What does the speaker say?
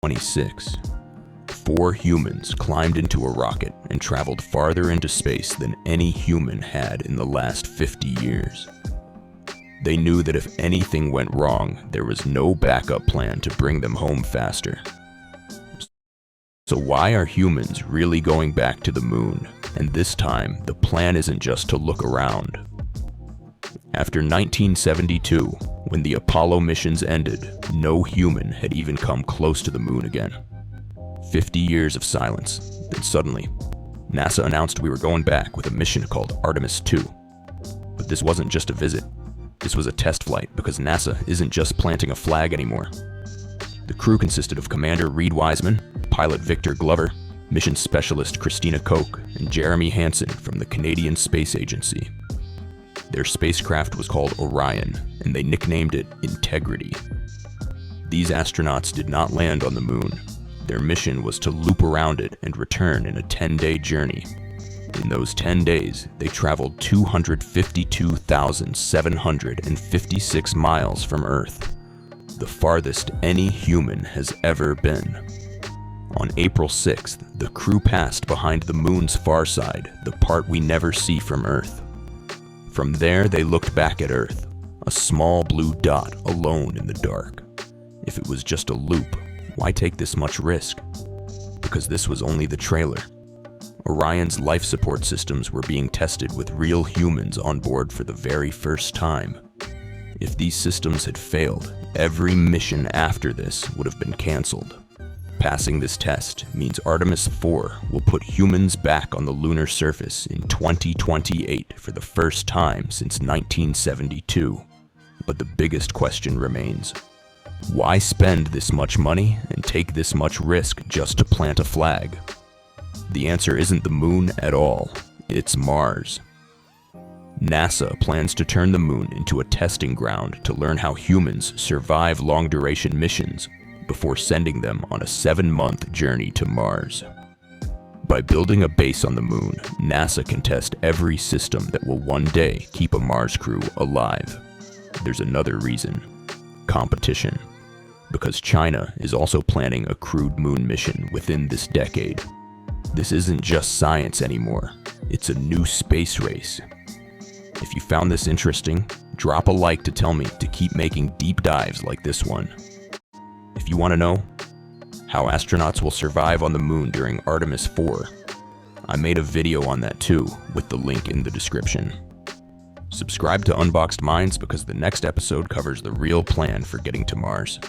26, 4 humans climbed into a rocket and traveled farther into space than any human had in the last 50 years. They knew that if anything went wrong, there was no backup plan to bring them home faster. So why are humans really going back to the moon? And this time, the plan isn't just to look around. After 1972, when the Apollo missions ended, no human had even come close to the moon again. 50 years of silence, then suddenly, NASA announced we were going back with a mission called Artemis II. But this wasn't just a visit. This was a test flight because NASA isn't just planting a flag anymore. The crew consisted of Commander Reed Wiseman, pilot Victor Glover, mission specialist Christina Koch, and Jeremy Hansen from the Canadian Space Agency. Their spacecraft was called Orion, and they nicknamed it Integrity. These astronauts did not land on the moon. Their mission was to loop around it and return in a 10-day journey. In those 10 days, they traveled 252,756 miles from Earth, the farthest any human has ever been. On April 6th, the crew passed behind the moon's far side, the part we never see from Earth. From there, they looked back at Earth, a small blue dot alone in the dark. If it was just a loop, why take this much risk? Because this was only the trailer. Orion's life support systems were being tested with real humans on board for the very first time. If these systems had failed, every mission after this would have been canceled. Passing this test means Artemis IV will put humans back on the lunar surface in 2028 for the first time since 1972. But the biggest question remains: why spend this much money and take this much risk just to plant a flag? The answer isn't the moon at all, it's Mars. NASA plans to turn the moon into a testing ground to learn how humans survive long-duration missions before sending them on a 7-month journey to Mars. By building a base on the moon, NASA can test every system that will one day keep a Mars crew alive. There's another reason: competition. Because China is also planning a crewed moon mission within this decade. This isn't just science anymore, it's a new space race. If you found this interesting, drop a like to tell me to keep making deep dives like this one. If you want to know how astronauts will survive on the moon during Artemis IV, I made a video on that too, with the link in the description. Subscribe to Unboxed Minds because the next episode covers the real plan for getting to Mars.